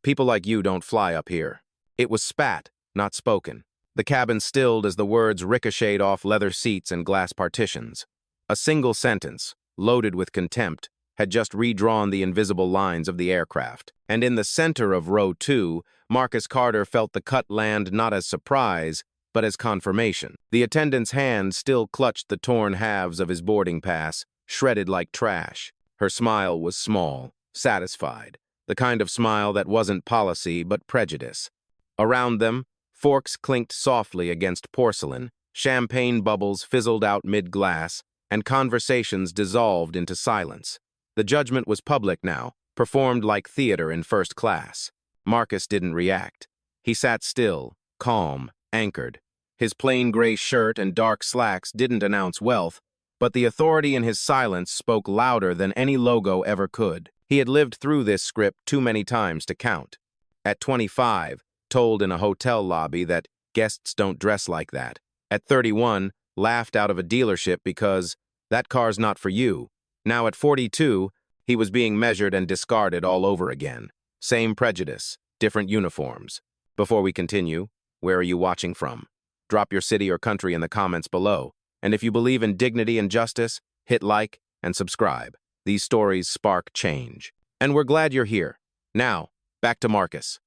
People like you don't fly up here." It was spat, not spoken. The cabin stilled as the words ricocheted off leather seats and glass partitions. A single sentence, loaded with contempt, had just redrawn the invisible lines of the aircraft. And in the center of row 2, Marcus Carter felt the cut land not as surprise, but as confirmation. The attendant's hand still clutched the torn halves of his boarding pass, shredded like trash. Her smile was small, satisfied, the kind of smile that wasn't policy but prejudice. Around them, forks clinked softly against porcelain, champagne bubbles fizzled out mid-glass, and conversations dissolved into silence. The judgment was public now, performed like theater in first class. Marcus didn't react. He sat still, calm, anchored. His plain gray shirt and dark slacks didn't announce wealth, but the authority in his silence spoke louder than any logo ever could. He had lived through this script too many times to count. At 25, told in a hotel lobby that guests don't dress like that. At 31, laughed out of a dealership because that car's not for you. Now at 42, he was being measured and discarded all over again. Same prejudice, different uniforms. Before we continue, where are you watching from? Drop your city or country in the comments below. And if you believe in dignity and justice, hit like and subscribe. These stories spark change. And we're glad you're here. Now, back to Marcus.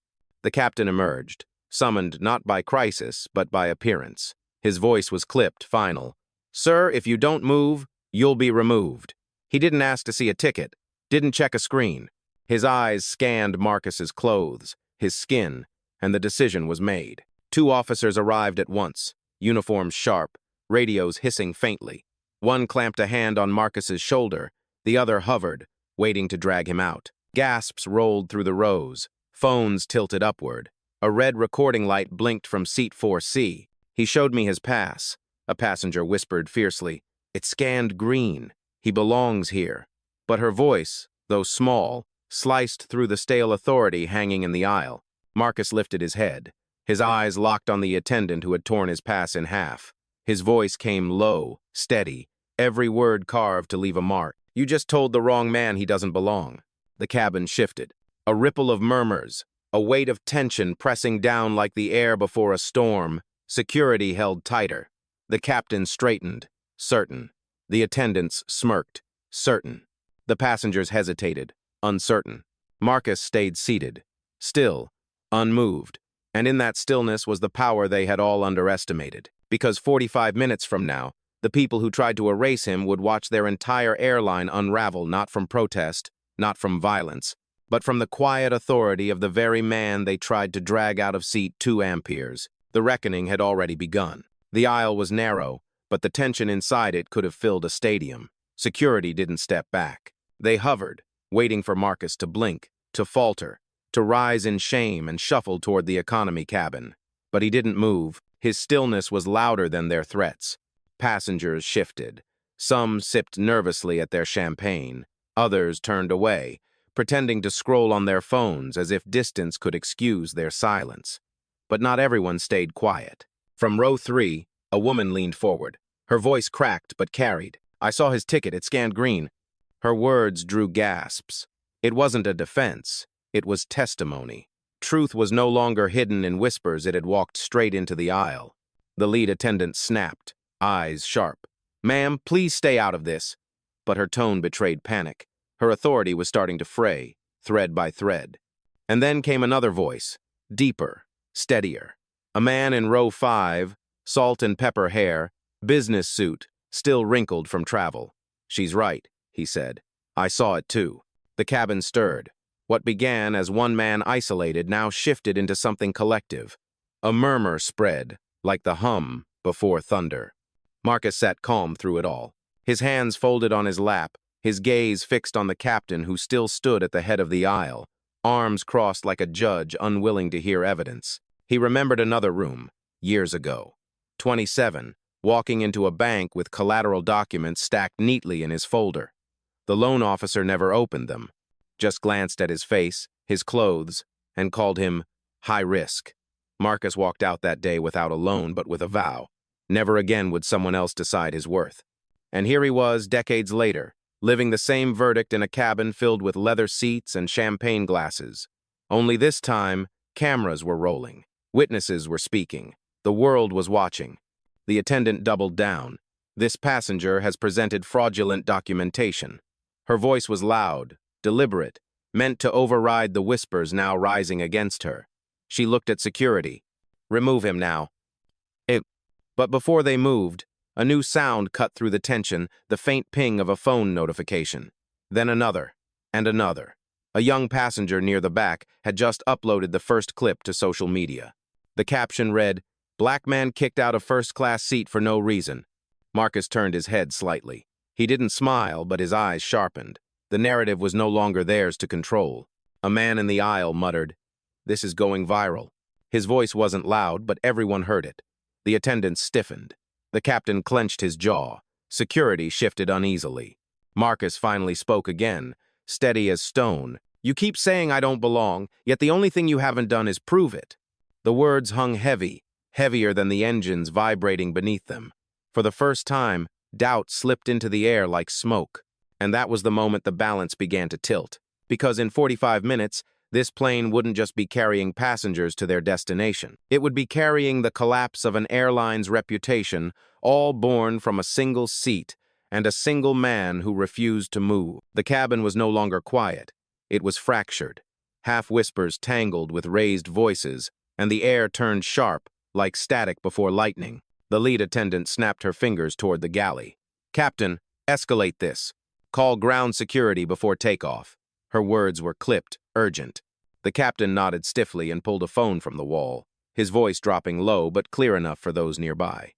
The captain emerged, summoned not by crisis, but by appearance. His voice was clipped, final. "Sir, if you don't move, you'll be removed." He didn't ask to see a ticket, didn't check a screen. His eyes scanned Marcus's clothes, his skin, and the decision was made. 2 officers arrived at once, uniforms sharp, radios hissing faintly. One clamped a hand on Marcus's shoulder, the other hovered, waiting to drag him out. Gasps rolled through the rows, phones tilted upward. A red recording light blinked from seat 4C. He showed me his pass. A passenger whispered fiercely, "It scanned green. He belongs here." But her voice, though small, sliced through the stale authority hanging in the aisle. Marcus lifted his head. His eyes locked on the attendant who had torn his pass in half. His voice came low, steady, every word carved to leave a mark. "You just told the wrong man he doesn't belong." The cabin shifted. A ripple of murmurs, a weight of tension pressing down like the air before a storm. Security held tighter. The captain straightened, certain. The attendants smirked, certain. The passengers hesitated, uncertain. Marcus stayed seated, still, unmoved. And in that stillness was the power they had all underestimated. Because 45 minutes from now, the people who tried to erase him would watch their entire airline unravel not from protest, not from violence, but from the quiet authority of the very man they tried to drag out of seat 2 amperes. The reckoning had already begun. The aisle was narrow, but the tension inside it could have filled a stadium. Security didn't step back. They hovered, waiting for Marcus to blink, to falter, to rise in shame and shuffle toward the economy cabin. But he didn't move. His stillness was louder than their threats. Passengers shifted. Some sipped nervously at their champagne. Others turned away, pretending to scroll on their phones as if distance could excuse their silence. But not everyone stayed quiet. From row 3, a woman leaned forward. Her voice cracked but carried. "I saw his ticket, it scanned green." Her words drew gasps. It wasn't a defense. It was testimony. Truth was no longer hidden in whispers. It had walked straight into the aisle. The lead attendant snapped, eyes sharp. "Ma'am, please stay out of this." But her tone betrayed panic. Her authority was starting to fray, thread by thread. And then came another voice, deeper, steadier. A man in row 5, salt and pepper hair, business suit, still wrinkled from travel. "She's right," he said. "I saw it too." The cabin stirred. What began as one man isolated now shifted into something collective. A murmur spread, like the hum before thunder. Marcus sat calm through it all. His hands folded on his lap, his gaze fixed on the captain who still stood at the head of the aisle, arms crossed like a judge unwilling to hear evidence. He remembered another room, years ago. 27, walking into a bank with collateral documents stacked neatly in his folder. The loan officer never opened them, just glanced at his face, his clothes, and called him high risk. Marcus walked out that day without a loan, but with a vow. Never again would someone else decide his worth. And here he was, decades later, living the same verdict in a cabin filled with leather seats and champagne glasses. Only this time, cameras were rolling. Witnesses were speaking. The world was watching. The attendant doubled down. This passenger has presented fraudulent documentation. Her voice was loud, deliberate, meant to override the whispers now rising against her. She looked at security. Remove him now. But before they moved, a new sound cut through the tension, the faint ping of a phone notification. Then another, and another. A young passenger near the back had just uploaded the first clip to social media. The caption read, "Black man kicked out of first-class seat for no reason." Marcus turned his head slightly. He didn't smile, but his eyes sharpened. The narrative was no longer theirs to control. A man in the aisle muttered, "This is going viral." His voice wasn't loud, but everyone heard it. The attendant stiffened. The captain clenched his jaw. Security shifted uneasily. Marcus finally spoke again, steady as stone. "You keep saying I don't belong, yet the only thing you haven't done is prove it." The words hung heavy, heavier than the engines vibrating beneath them. For the first time, doubt slipped into the air like smoke. And that was the moment the balance began to tilt. Because in 45 minutes, this plane wouldn't just be carrying passengers to their destination. It would be carrying the collapse of an airline's reputation, all born from a single seat and a single man who refused to move. The cabin was no longer quiet. It was fractured. Half-whispers tangled with raised voices, and the air turned sharp, like static before lightning. The lead attendant snapped her fingers toward the galley. "Captain, escalate this. Call ground security before takeoff." Her words were clipped, urgent. The captain nodded stiffly and pulled a phone from the wall, his voice dropping low but clear enough for those nearby.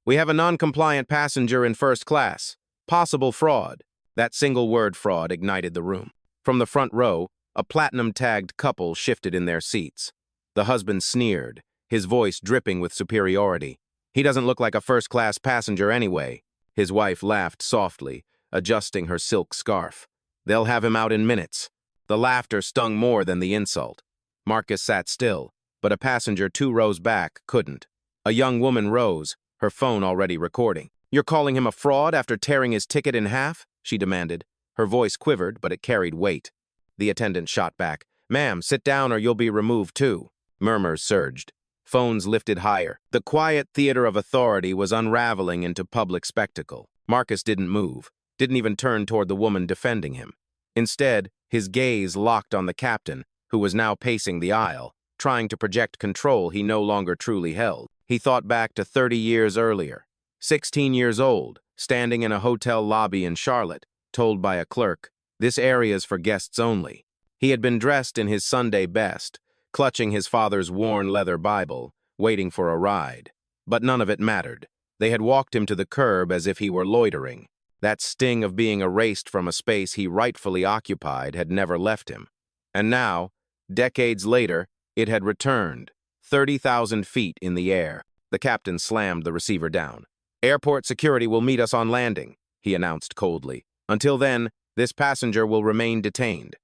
"We have a non-compliant passenger in first class. Possible fraud." That single word, fraud, ignited the room. From the front row, a platinum-tagged couple shifted in their seats. The husband sneered, his voice dripping with superiority. "He doesn't look like a first-class passenger anyway." His wife laughed softly, adjusting her silk scarf. "They'll have him out in minutes." The laughter stung more than the insult. Marcus sat still, but a passenger 2 rows back couldn't. A young woman rose, her phone already recording. "You're calling him a fraud after tearing his ticket in half?" she demanded. Her voice quivered, but it carried weight. The attendant shot back, "Ma'am, sit down or you'll be removed too." Murmurs surged. Phones lifted higher. The quiet theater of authority was unraveling into public spectacle. Marcus didn't move, didn't even turn toward the woman defending him. Instead, his gaze locked on the captain, who was now pacing the aisle, trying to project control he no longer truly held. He thought back to 30 years earlier. 16 years old, standing in a hotel lobby in Charlotte, told by a clerk, "This area's for guests only." He had been dressed in his Sunday best, clutching his father's worn leather Bible, waiting for a ride. But none of it mattered. They had walked him to the curb as if he were loitering. That sting of being erased from a space he rightfully occupied had never left him. And now, decades later, it had returned, 30,000 feet in the air. The captain slammed the receiver down. "Airport security will meet us on landing," he announced coldly. "Until then, this passenger will remain detained."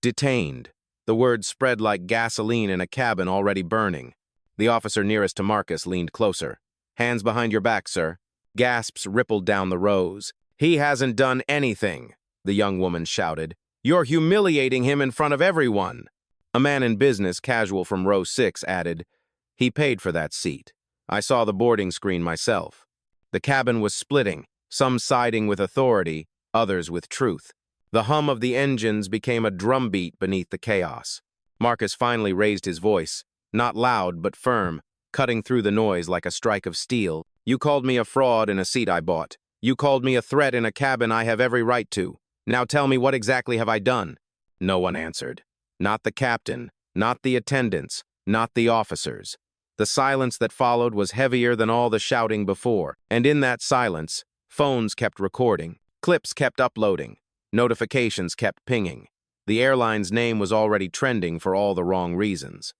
Detained. The words spread like gasoline in a cabin already burning. The officer nearest to Marcus leaned closer. "Hands behind your back, sir." Gasps rippled down the rows. "He hasn't done anything," the young woman shouted. "You're humiliating him in front of everyone." A man in business, casual from row 6, added, "He paid for that seat. I saw the boarding screen myself." The cabin was splitting, some siding with authority, others with truth. The hum of the engines became a drumbeat beneath the chaos. Marcus finally raised his voice, not loud but firm, cutting through the noise like a strike of steel. "You called me a fraud in a seat I bought. You called me a threat in a cabin I have every right to. Now tell me, what exactly have I done?" No one answered. Not the captain, not the attendants, not the officers. The silence that followed was heavier than all the shouting before, and in that silence, phones kept recording, clips kept uploading, notifications kept pinging. The airline's name was already trending for all the wrong reasons.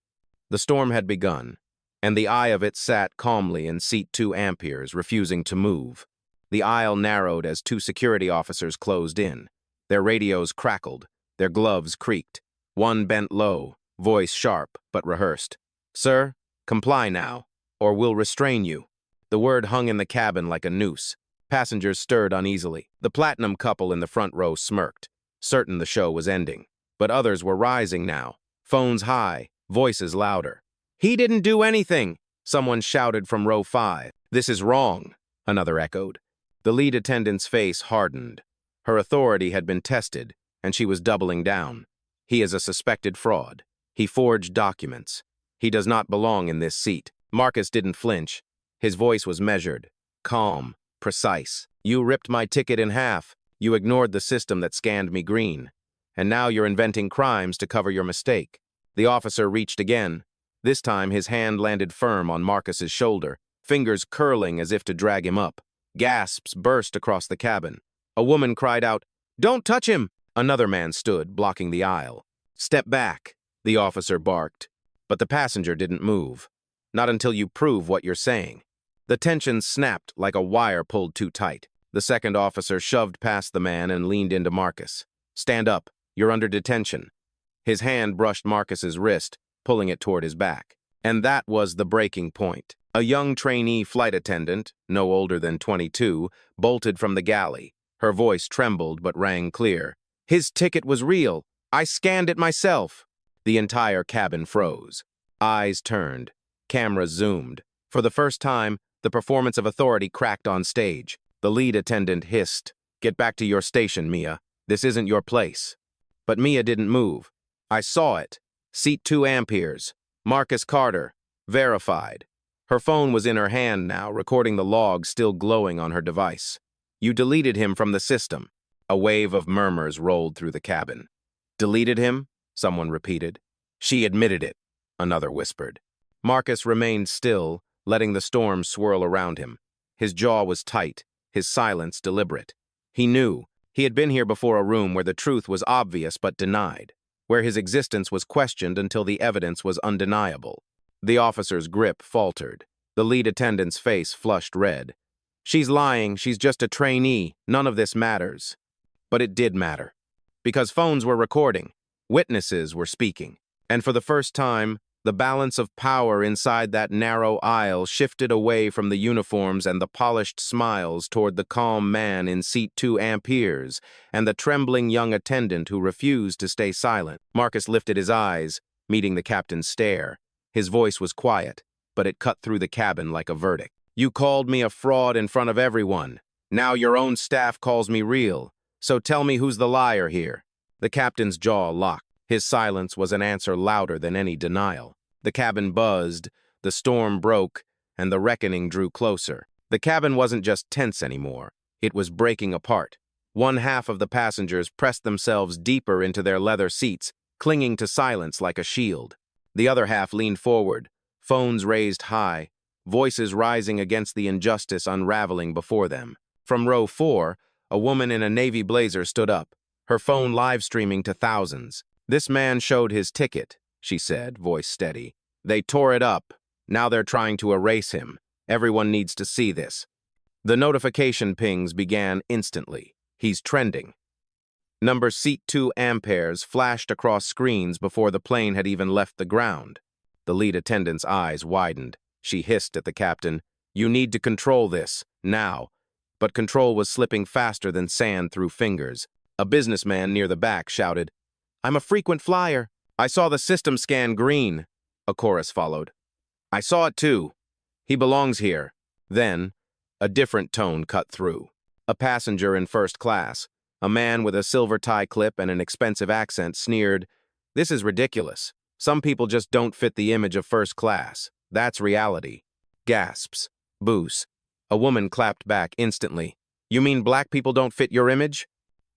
The storm had begun, and the eye of it sat calmly in seat 2 Amperes, refusing to move. The aisle narrowed as 2 security officers closed in. Their radios crackled, their gloves creaked. One bent low, voice sharp but rehearsed. "Sir, comply now, or we'll restrain you." The word hung in the cabin like a noose. Passengers stirred uneasily. The platinum couple in the front row smirked, certain the show was ending. but others were rising now. Phones high, voices louder. "He didn't do anything," someone shouted from row 5. "This is wrong," another echoed. The lead attendant's face hardened. Her authority had been tested, and she was doubling down. "He is a suspected fraud. He forged documents. He does not belong in this seat." Marcus didn't flinch. His voice was measured, calm, precise. "You ripped my ticket in half. You ignored the system that scanned me green. And now you're inventing crimes to cover your mistake." The officer reached again. This time his hand landed firm on Marcus's shoulder, fingers curling as if to drag him up. Gasps burst across the cabin. A woman cried out, "Don't touch him!" Another man stood, blocking the aisle. "Step back," the officer barked. But the passenger didn't move. "Not until you prove what you're saying." The tension snapped like a wire pulled too tight. The second officer shoved past the man and leaned into Marcus. "Stand up. You're under detention." His hand brushed Marcus's wrist, pulling it toward his back. And that was the breaking point. A young trainee flight attendant, no older than 22, bolted from the galley. Her voice trembled but rang clear. "His ticket was real. I scanned it myself." The entire cabin froze. Eyes turned. Cameras zoomed. For the first time, the performance of authority cracked on stage. The lead attendant hissed, "Get back to your station, Mia. This isn't your place." But Mia didn't move. "I saw it. Seat 2 amperes. Marcus Carter. Verified." Her phone was in her hand now, recording the log still glowing on her device. "You deleted him from the system." A wave of murmurs rolled through the cabin. "Deleted him?" someone repeated. "She admitted it," another whispered. Marcus remained still, letting the storm swirl around him. His jaw was tight, his silence deliberate. He knew. He had been here before a room where the truth was obvious but denied, where his existence was questioned until the evidence was undeniable. The officer's grip faltered. The lead attendant's face flushed red. "She's lying. She's just a trainee. None of this matters." But it did matter. Because phones were recording. Witnesses were speaking. And for the first time, the balance of power inside that narrow aisle shifted away from the uniforms and the polished smiles toward the calm man in seat 2 amperes and the trembling young attendant who refused to stay silent. Marcus lifted his eyes, meeting the captain's stare. His voice was quiet, but it cut through the cabin like a verdict. "You called me a fraud in front of everyone. Now your own staff calls me real. So tell me who's the liar here." The captain's jaw locked. His silence was an answer louder than any denial. The cabin buzzed, the storm broke, and the reckoning drew closer. The cabin wasn't just tense anymore. It was breaking apart. One half of the passengers pressed themselves deeper into their leather seats, clinging to silence like a shield. The other half leaned forward, phones raised high, voices rising against the injustice unraveling before them. From row 4, a woman in a navy blazer stood up, her phone live-streaming to thousands. "This man showed his ticket," she said, voice steady. "They tore it up. Now they're trying to erase him. Everyone needs to see this." The notification pings began instantly. "He's trending." Number seat 2 amperes flashed across screens before the plane had even left the ground. The lead attendant's eyes widened. She hissed at the captain, "You need to control this, now." But control was slipping faster than sand through fingers. A businessman near the back shouted, "I'm a frequent flyer. I saw the system scan green." A chorus followed. "I saw it too. He belongs here." Then, a different tone cut through. A passenger in first class, a man with a silver tie clip and an expensive accent, sneered, "This is ridiculous. Some people just don't fit the image of first class. That's reality." Gasps. Boos. A woman clapped back instantly. "You mean black people don't fit your image?"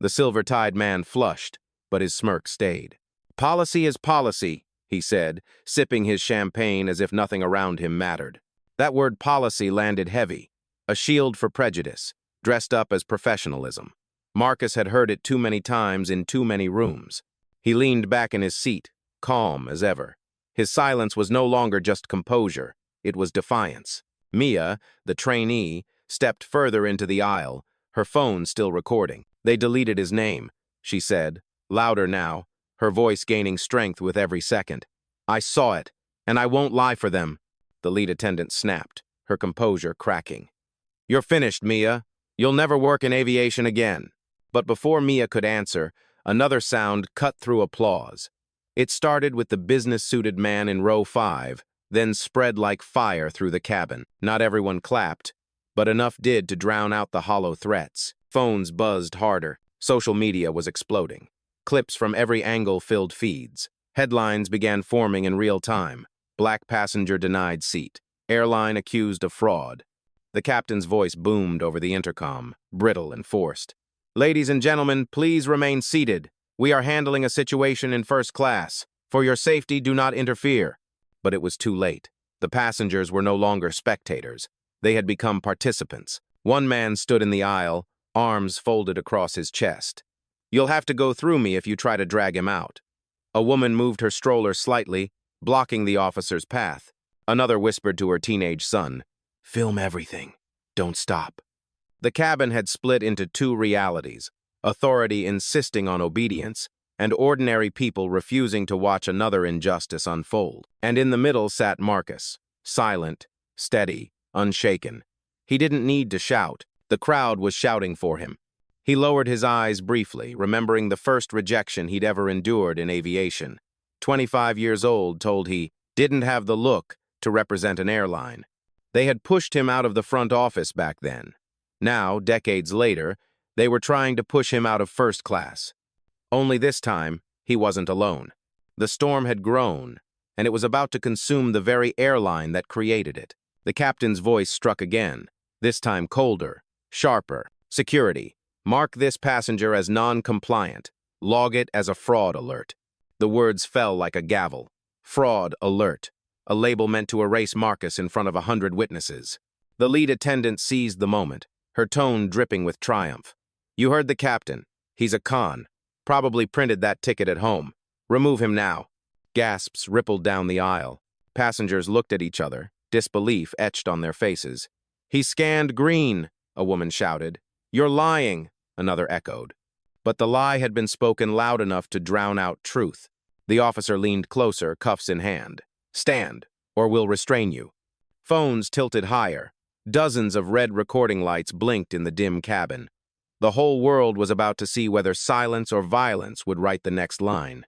The silver-tied man flushed, but his smirk stayed. "Policy is policy," he said, sipping his champagne as if nothing around him mattered. That word policy landed heavy, a shield for prejudice, dressed up as professionalism. Marcus had heard it too many times in too many rooms. He leaned back in his seat, calm as ever. His silence was no longer just composure, it was defiance. Mia, the trainee, stepped further into the aisle, her phone still recording. "They deleted his name," she said, louder now, her voice gaining strength with every second. "I saw it, and I won't lie for them." The lead attendant snapped, her composure cracking. "You're finished, Mia. You'll never work in aviation again." But before Mia could answer, Another sound cut through applause. It started with the business-suited man in row 5, then spread like fire through the cabin. Not everyone clapped, but enough did to drown out the hollow threats. Phones buzzed harder. Social media was exploding. Clips from every angle filled feeds. Headlines began forming in real time. Black passenger denied seat. Airline accused of fraud. The captain's voice boomed over the intercom, brittle and forced. "Ladies and gentlemen, please remain seated. We are handling a situation in first class. For your safety, do not interfere." But it was too late. The passengers were no longer spectators. They had become participants. One man stood in the aisle, arms folded across his chest. "You'll have to go through me if you try to drag him out." A woman moved her stroller slightly, blocking the officer's path. Another whispered to her teenage son, "Film everything. Don't stop." The cabin had split into two realities, authority insisting on obedience, and ordinary people refusing to watch another injustice unfold. And in the middle sat Marcus, silent, steady, unshaken. He didn't need to shout. The crowd was shouting for him. He lowered his eyes briefly, remembering the first rejection he'd ever endured in aviation. 25 years old, told he didn't have the look to represent an airline. They had pushed him out of the front office back then. Now, decades later, they were trying to push him out of first class. Only this time, he wasn't alone. The storm had grown, and it was about to consume the very airline that created it. The captain's voice struck again, this time colder, sharper. "Security, mark this passenger as non-compliant. Log it as a fraud alert." The words fell like a gavel. Fraud alert. A label meant to erase Marcus in front of 100 witnesses. The lead attendant seized the moment, her tone dripping with triumph. "You heard the captain. He's a con. Probably printed that ticket at home. Remove him now." Gasps rippled down the aisle. Passengers looked at each other, disbelief etched on their faces. "He scanned green," a woman shouted. "You're lying," another echoed. But the lie had been spoken loud enough to drown out truth. The officer leaned closer, cuffs in hand. "Stand, or we'll restrain you." Phones tilted higher. Dozens of red recording lights blinked in the dim cabin. The whole world was about to see whether silence or violence would write the next line.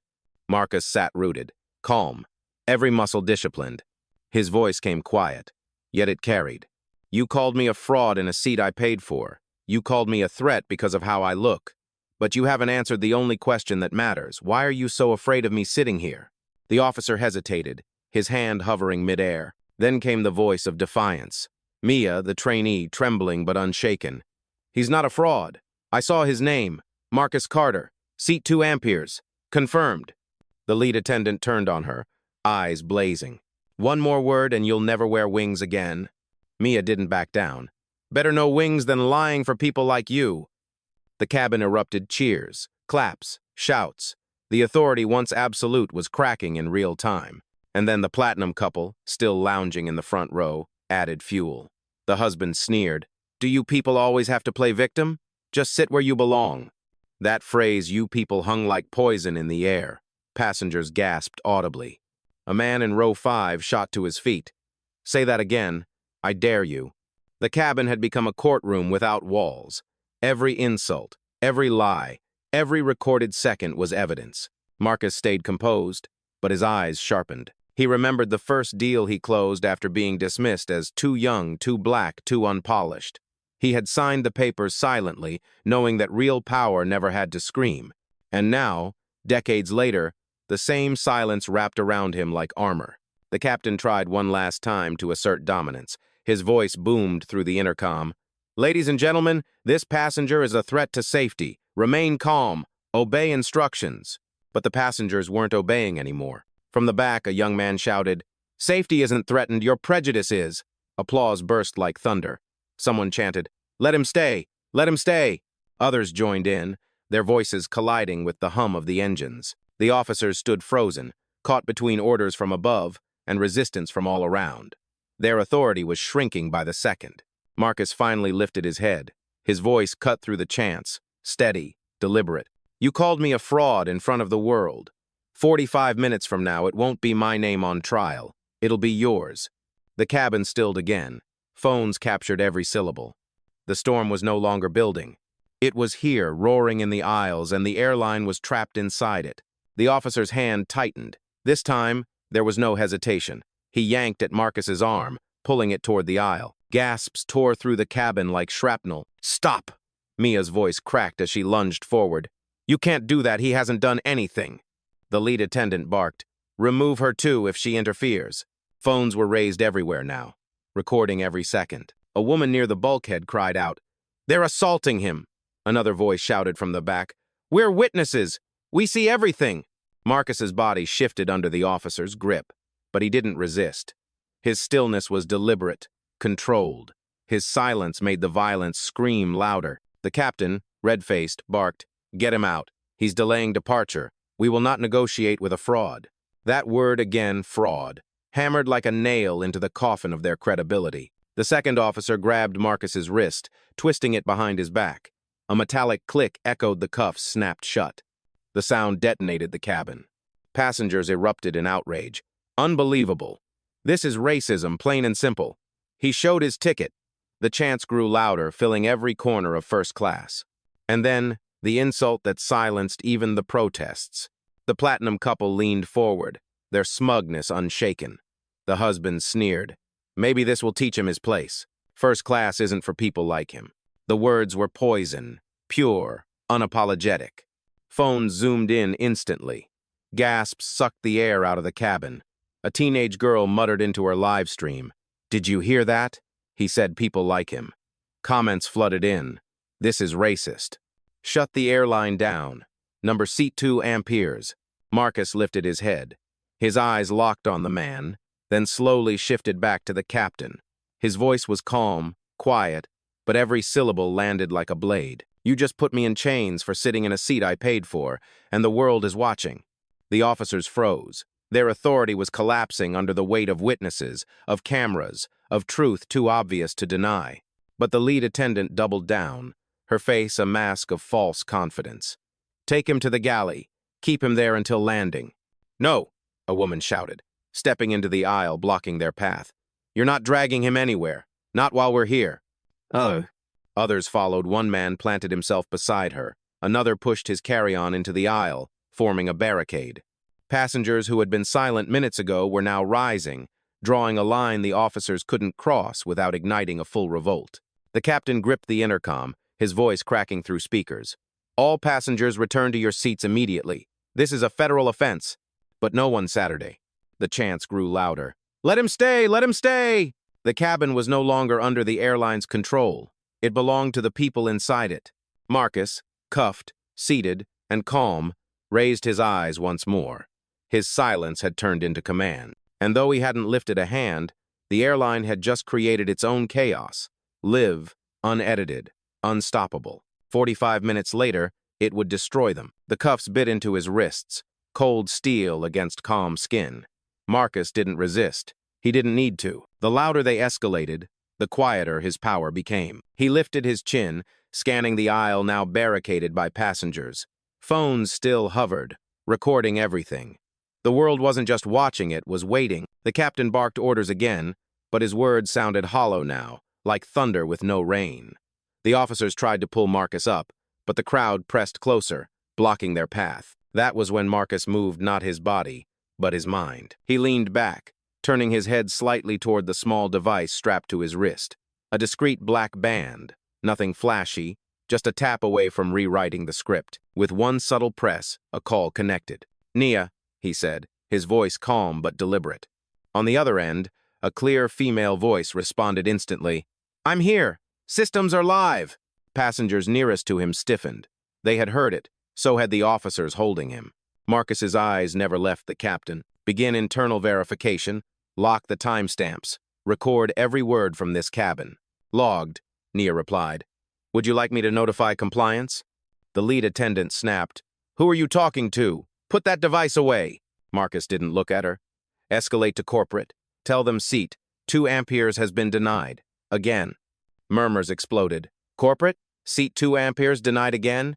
Marcus sat rooted, calm, every muscle disciplined. His voice came quiet, yet it carried. "You called me a fraud in a seat I paid for. You called me a threat because of how I look. But you haven't answered the only question that matters. Why are you so afraid of me sitting here?" The officer hesitated, his hand hovering midair. Then came the voice of defiance. Mia, the trainee, trembling but unshaken. "He's not a fraud. I saw his name. Marcus Carter. Seat 2 amperes. Confirmed." The lead attendant turned on her, eyes blazing. "One more word and you'll never wear wings again." Mia didn't back down. "Better know wings than lying for people like you." The cabin erupted cheers, claps, shouts. The authority once absolute was cracking in real time. And then the platinum couple, still lounging in the front row, added fuel. The husband sneered, "Do you people always have to play victim? Just sit where you belong." That phrase, "you people," hung like poison in the air. Passengers gasped audibly. A man in row 5 shot to his feet. "Say that again. I dare you." The cabin had become a courtroom without walls. Every insult, every lie, every recorded second was evidence. Marcus stayed composed, but his eyes sharpened. He remembered the first deal he closed after being dismissed as too young, too black, too unpolished. He had signed the papers silently, knowing that real power never had to scream. And now, decades later, the same silence wrapped around him like armor. The captain tried one last time to assert dominance. His voice boomed through the intercom. "Ladies and gentlemen, this passenger is a threat to safety. Remain calm. Obey instructions." But the passengers weren't obeying anymore. From the back, a young man shouted, "Safety isn't threatened, your prejudice is." Applause burst like thunder. Someone chanted, "Let him stay! Let him stay!" Others joined in, their voices colliding with the hum of the engines. The officers stood frozen, caught between orders from above and resistance from all around. Their authority was shrinking by the second. Marcus finally lifted his head. His voice cut through the chants, steady, deliberate. "You called me a fraud in front of the world. 45 minutes from now, it won't be my name on trial. It'll be yours." The cabin stilled again. Phones captured every syllable. The storm was no longer building. It was here, roaring in the aisles, and the airline was trapped inside it. The officer's hand tightened. This time, there was no hesitation. He yanked at Marcus's arm, pulling it toward the aisle. Gasps tore through the cabin like shrapnel. "Stop!" Mia's voice cracked as she lunged forward. "You can't do that. He hasn't done anything." The lead attendant barked. "Remove her too if she interferes." Phones were raised everywhere now, recording every second. A woman near the bulkhead cried out, "They're assaulting him!" Another voice shouted from the back, "We're witnesses! We see everything!" Marcus's body shifted under the officer's grip, but he didn't resist. His stillness was deliberate, controlled. His silence made the violence scream louder. The captain, red-faced, barked, "Get him out. He's delaying departure. We will not negotiate with a fraud." That word again, fraud, hammered like a nail into the coffin of their credibility. The second officer grabbed Marcus's wrist, twisting it behind his back. A metallic click echoed, the cuffs snapped shut. The sound detonated the cabin. Passengers erupted in outrage. "Unbelievable. This is racism, plain and simple." He showed his ticket. The chants grew louder, filling every corner of first class. And then, the insult that silenced even the protests. The platinum couple leaned forward, their smugness unshaken. The husband sneered. "Maybe this will teach him his place. First class isn't for people like him." The words were poison, pure, unapologetic. Phones zoomed in instantly. Gasps sucked the air out of the cabin. A teenage girl muttered into her live stream. "Did you hear that? He said people like him." Comments flooded in. "This is racist." "Shut the airline down. Number seat 2 amperes." Marcus lifted his head. His eyes locked on the man, then slowly shifted back to the captain. His voice was calm, quiet, but every syllable landed like a blade. "You just put me in chains for sitting in a seat I paid for, and the world is watching." The officers froze. Their authority was collapsing under the weight of witnesses, of cameras, of truth too obvious to deny. But the lead attendant doubled down, her face a mask of false confidence. "Take him to the galley. Keep him there until landing." "No," a woman shouted, stepping into the aisle, blocking their path. "You're not dragging him anywhere. Not while we're here." "Oh." Others followed. One man planted himself beside her. Another pushed his carry-on into the aisle, forming a barricade. Passengers who had been silent minutes ago were now rising, drawing a line the officers couldn't cross without igniting a full revolt. The captain gripped the intercom, his voice cracking through speakers. "All passengers return to your seats immediately. This is a federal offense." But no one Saturday. The chants grew louder. "Let him stay! Let him stay!" The cabin was no longer under the airline's control. It belonged to the people inside it. Marcus, cuffed, seated, and calm, raised his eyes once more. His silence had turned into command. And though he hadn't lifted a hand, the airline had just created its own chaos. Live, unedited, unstoppable. 45 minutes later, it would destroy them. The cuffs bit into his wrists, cold steel against calm skin. Marcus didn't resist. He didn't need to. The louder they escalated, the quieter his power became. He lifted his chin, scanning the aisle now barricaded by passengers. Phones still hovered, recording everything. The world wasn't just watching, it was waiting. The captain barked orders again, but his words sounded hollow now, like thunder with no rain. The officers tried to pull Marcus up, but the crowd pressed closer, blocking their path. That was when Marcus moved not his body, but his mind. He leaned back, turning his head slightly toward the small device strapped to his wrist. A discreet black band, nothing flashy, just a tap away from rewriting the script. With one subtle press, a call connected. "Nia," he said, his voice calm but deliberate. On the other end, a clear female voice responded instantly. "I'm here. Systems are live." Passengers nearest to him stiffened. They had heard it, so had the officers holding him. Marcus's eyes never left the captain. "Begin internal verification. Lock the timestamps. Record every word from this cabin." "Logged," Nia replied. "Would you like me to notify compliance?" The lead attendant snapped. "Who are you talking to? Put that device away." Marcus didn't look at her. "Escalate to corporate. Tell them seat 2 amperes has been denied. Again." Murmurs exploded. "Corporate? Seat 2 amperes denied again?"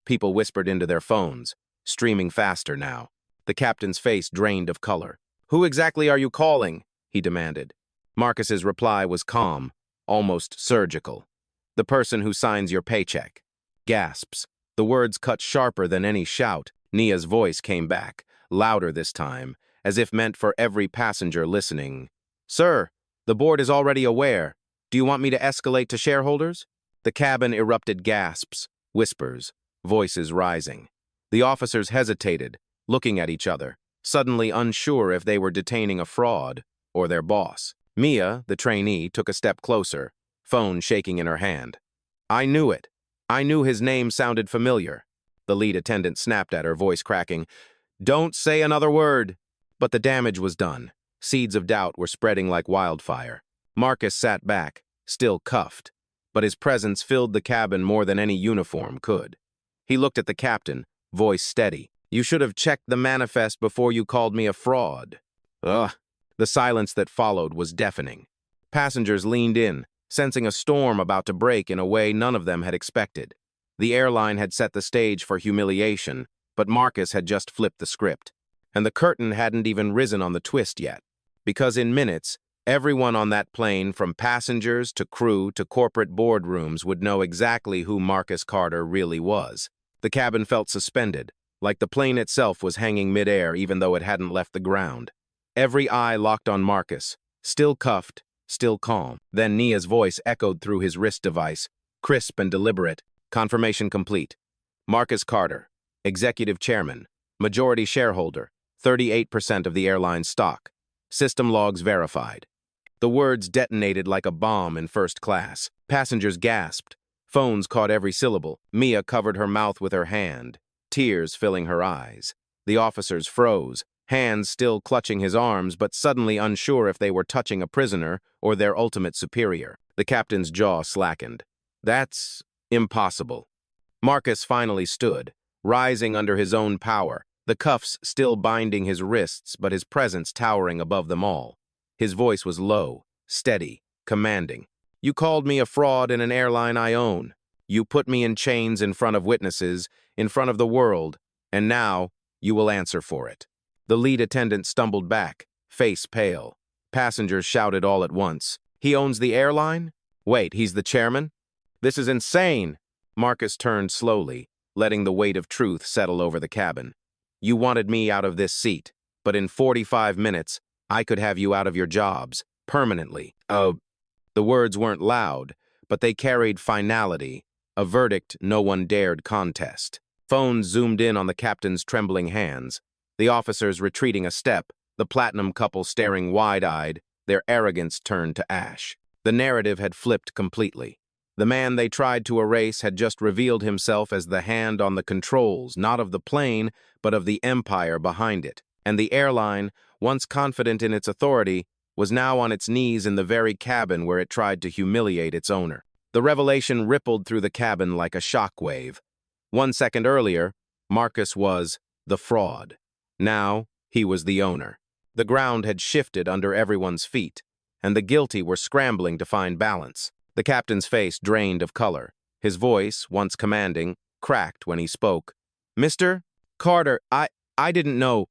People whispered into their phones, streaming faster now. The captain's face drained of color. "Who exactly are you calling?" he demanded. Marcus's reply was calm, almost surgical. "The person who signs your paycheck." Gasps. The words cut sharper than any shout. Nia's voice came back, louder this time, as if meant for every passenger listening. "Sir, the board is already aware. Do you want me to escalate to shareholders?" The cabin erupted gasps, whispers, voices rising. The officers hesitated, looking at each other, suddenly unsure if they were detaining a fraud or their boss. Mia, the trainee, took a step closer, phone shaking in her hand. "I knew it. I knew his name sounded familiar." The lead attendant snapped at her, voice cracking. "Don't say another word." But the damage was done. Seeds of doubt were spreading like wildfire. Marcus sat back, still cuffed, but his presence filled the cabin more than any uniform could. He looked at the captain, voice steady. "You should have checked the manifest before you called me a fraud." Ugh. The silence that followed was deafening. Passengers leaned in, sensing a storm about to break in a way none of them had expected. The airline had set the stage for humiliation, but Marcus had just flipped the script. And the curtain hadn't even risen on the twist yet. Because in minutes, everyone on that plane, from passengers to crew to corporate boardrooms, would know exactly who Marcus Carter really was. The cabin felt suspended, like the plane itself was hanging midair even though it hadn't left the ground. Every eye locked on Marcus, still cuffed, still calm. Then Nia's voice echoed through his wrist device, crisp and deliberate. Confirmation complete. Marcus Carter, executive chairman, majority shareholder, 38% of the airline's stock. System logs verified. The words detonated like a bomb in first class. Passengers gasped. Phones caught every syllable. Mia covered her mouth with her hand, tears filling her eyes. The officers froze, hands still clutching his arms, but suddenly unsure if they were touching a prisoner or their ultimate superior. The captain's jaw slackened. "That's impossible." Marcus finally stood, rising under his own power, the cuffs still binding his wrists, but his presence towering above them all. His voice was low, steady, commanding. "You called me a fraud in an airline I own. You put me in chains in front of witnesses, in front of the world, and now you will answer for it." The lead attendant stumbled back, face pale. Passengers shouted all at once. "He owns the airline? Wait, he's the chairman? This is insane!" Marcus turned slowly, letting the weight of truth settle over the cabin. "You wanted me out of this seat, but in 45 minutes, I could have you out of your jobs, permanently." The words weren't loud, but they carried finality, a verdict no one dared contest. Phones zoomed in on the captain's trembling hands, the officers retreating a step, the platinum couple staring wide-eyed, their arrogance turned to ash. The narrative had flipped completely. The man they tried to erase had just revealed himself as the hand on the controls, not of the plane, but of the empire behind it. And the airline, once confident in its authority, was now on its knees in the very cabin where it tried to humiliate its owner. The revelation rippled through the cabin like a shockwave. 1 second earlier, Marcus was the fraud. Now, he was the owner. The ground had shifted under everyone's feet, and the guilty were scrambling to find balance. The captain's face drained of color. His voice, once commanding, cracked when he spoke. "Mr. Carter, I didn't know."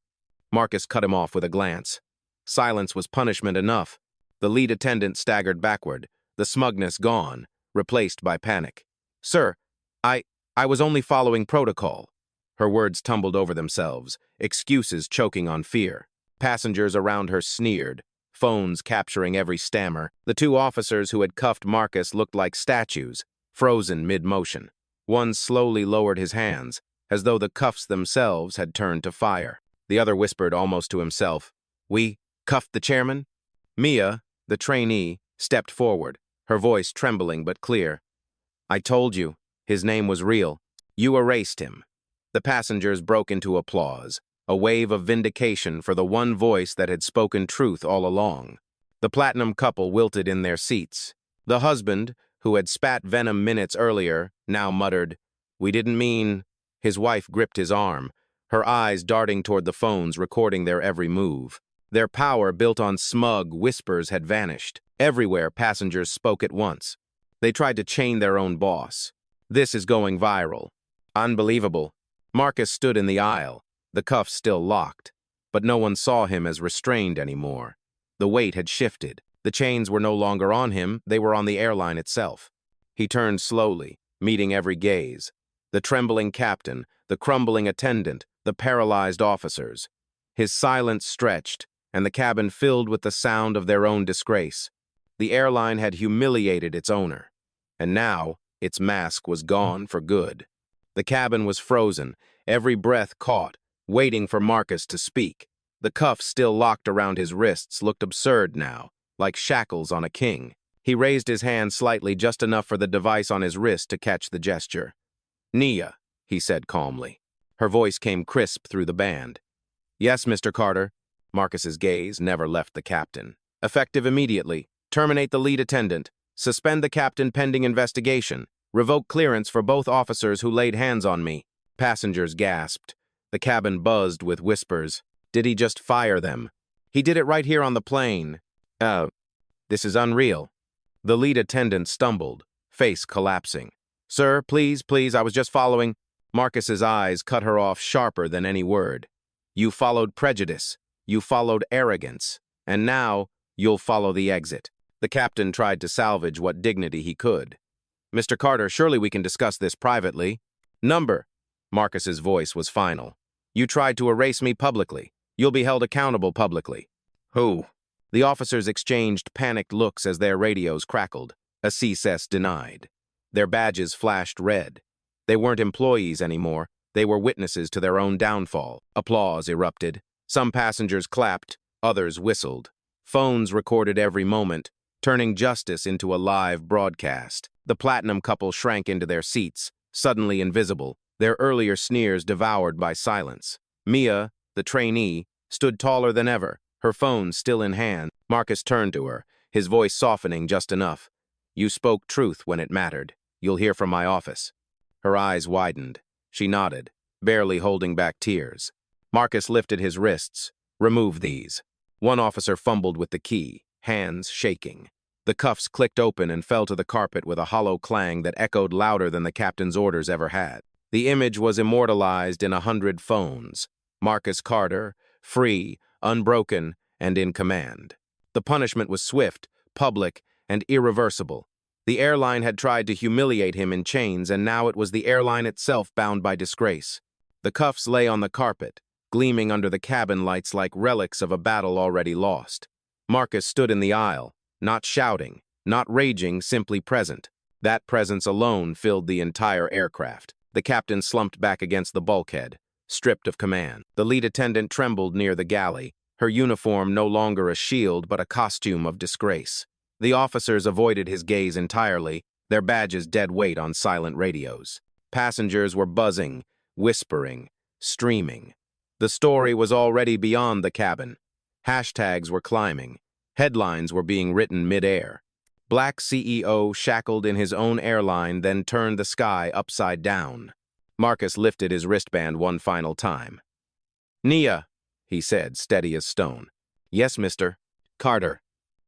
Marcus cut him off with a glance. Silence was punishment enough. The lead attendant staggered backward, the smugness gone, replaced by panic. "Sir, I was only following protocol." Her words tumbled over themselves, excuses choking on fear. Passengers around her sneered, phones capturing every stammer. The two officers who had cuffed Marcus looked like statues, frozen mid-motion. One slowly lowered his hands, as though the cuffs themselves had turned to fire. The other whispered almost to himself, "We cuffed the chairman?" Mia, the trainee, stepped forward, her voice trembling but clear. "I told you, his name was real. You erased him." The passengers broke into applause, a wave of vindication for the one voice that had spoken truth all along. The platinum couple wilted in their seats. The husband, who had spat venom minutes earlier, now muttered, "We didn't mean—" His wife gripped his arm, her eyes darting toward the phones recording their every move. Their power built on smug whispers had vanished. Everywhere passengers spoke at once. They tried to chain their own boss. "This is going viral." "Unbelievable." Marcus stood in the aisle, the cuffs still locked, but no one saw him as restrained anymore. The weight had shifted. The chains were no longer on him, they were on the airline itself. He turned slowly, meeting every gaze. The trembling captain, the crumbling attendant, the paralyzed officers. His silence stretched, and the cabin filled with the sound of their own disgrace. The airline had humiliated its owner, and now its mask was gone for good. The cabin was frozen, every breath caught, waiting for Marcus to speak. The cuffs still locked around his wrists looked absurd now, like shackles on a king. He raised his hand slightly, just enough for the device on his wrist to catch the gesture. "Nia," he said calmly. Her voice came crisp through the band. "Yes, Mr. Carter." Marcus's gaze never left the captain. "Effective immediately. Terminate the lead attendant. Suspend the captain pending investigation. Revoke clearance for both officers who laid hands on me." Passengers gasped. The cabin buzzed with whispers. Did he just fire them? "He did it right here on the plane. This is unreal." The lead attendant stumbled, face collapsing. "Sir, please, I was just following." Marcus's eyes cut her off sharper than any word. "You followed prejudice. You followed arrogance. And now, you'll follow the exit." The captain tried to salvage what dignity he could. "Mr. Carter, surely we can discuss this privately." "Number." Marcus's voice was final. "You tried to erase me publicly. You'll be held accountable publicly." "Who?" The officers exchanged panicked looks as their radios crackled. A CSS denied. Their badges flashed red. They weren't employees anymore. They were witnesses to their own downfall. Applause erupted. Some passengers clapped, others whistled. Phones recorded every moment, turning justice into a live broadcast. The platinum couple shrank into their seats, suddenly invisible, their earlier sneers devoured by silence. Mia, the trainee, stood taller than ever, her phone still in hand. Marcus turned to her, his voice softening just enough. "You spoke truth when it mattered. You'll hear from my office." Her eyes widened. She nodded, barely holding back tears. Marcus lifted his wrists. "Remove these." One officer fumbled with the key, hands shaking. The cuffs clicked open and fell to the carpet with a hollow clang that echoed louder than the captain's orders ever had. The image was immortalized in 100 phones. Marcus Carter, free, unbroken, and in command. The punishment was swift, public, and irreversible. The airline had tried to humiliate him in chains, and now it was the airline itself bound by disgrace. The cuffs lay on the carpet, gleaming under the cabin lights like relics of a battle already lost. Marcus stood in the aisle, not shouting, not raging, simply present. That presence alone filled the entire aircraft. The captain slumped back against the bulkhead, stripped of command. The lead attendant trembled near the galley, her uniform no longer a shield but a costume of disgrace. The officers avoided his gaze entirely, their badges dead weight on silent radios. Passengers were buzzing, whispering, streaming. The story was already beyond the cabin. Hashtags were climbing. Headlines were being written mid-air. Black CEO shackled in his own airline, then turned the sky upside down. Marcus lifted his wristband one final time. "Nia," he said, steady as stone. "Yes, Mr. Carter."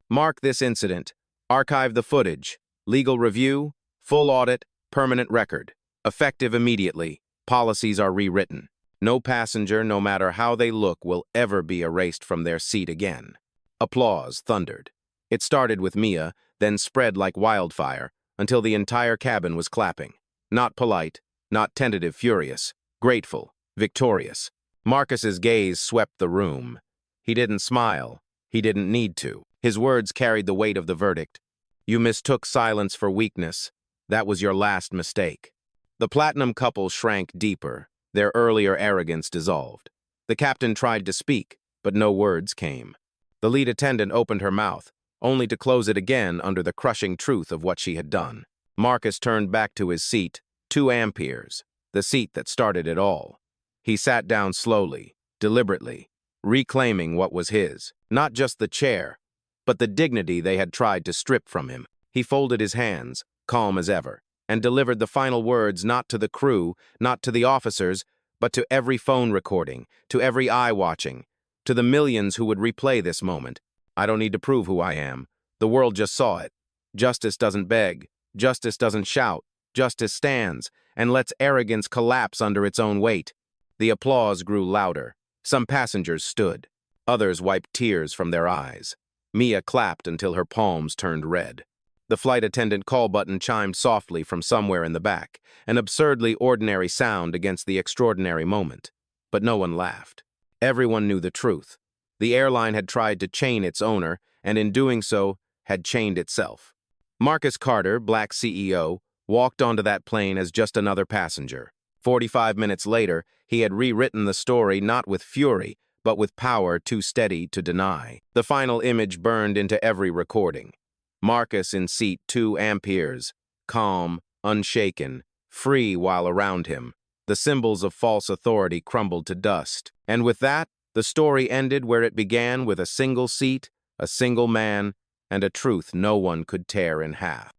"Mark this incident. Archive the footage. Legal review, full audit, permanent record. Effective immediately. Policies are rewritten. No passenger, no matter how they look, will ever be erased from their seat again." Applause thundered. It started with Mia, then spread like wildfire, until the entire cabin was clapping. Not polite, not tentative, furious, grateful, victorious. Marcus's gaze swept the room. He didn't smile. He didn't need to. His words carried the weight of the verdict. "You mistook silence for weakness. That was your last mistake." The platinum couple shrank deeper, their earlier arrogance dissolved. The captain tried to speak, but no words came. The lead attendant opened her mouth, only to close it again under the crushing truth of what she had done. Marcus turned back to his seat, 2 amperes, the seat that started it all. He sat down slowly, deliberately, reclaiming what was his, not just the chair, but the dignity they had tried to strip from him. He folded his hands, calm as ever, and delivered the final words not to the crew, not to the officers, but to every phone recording, to every eye watching, to the millions who would replay this moment. "I don't need to prove who I am. The world just saw it. Justice doesn't beg. Justice doesn't shout. Justice stands and lets arrogance collapse under its own weight." The applause grew louder. Some passengers stood. Others wiped tears from their eyes. Mia clapped until her palms turned red. The flight attendant call button chimed softly from somewhere in the back, an absurdly ordinary sound against the extraordinary moment. But no one laughed. Everyone knew the truth. The airline had tried to chain its owner, and in doing so, had chained itself. Marcus Carter, Black CEO, walked onto that plane as just another passenger. 45 minutes later, he had rewritten the story not with fury, but with power too steady to deny. The final image burned into every recording. Marcus in seat 2 amperes, calm, unshaken, free while around him. The symbols of false authority crumbled to dust. And with that, the story ended where it began, with a single seat, a single man, and a truth no one could tear in half.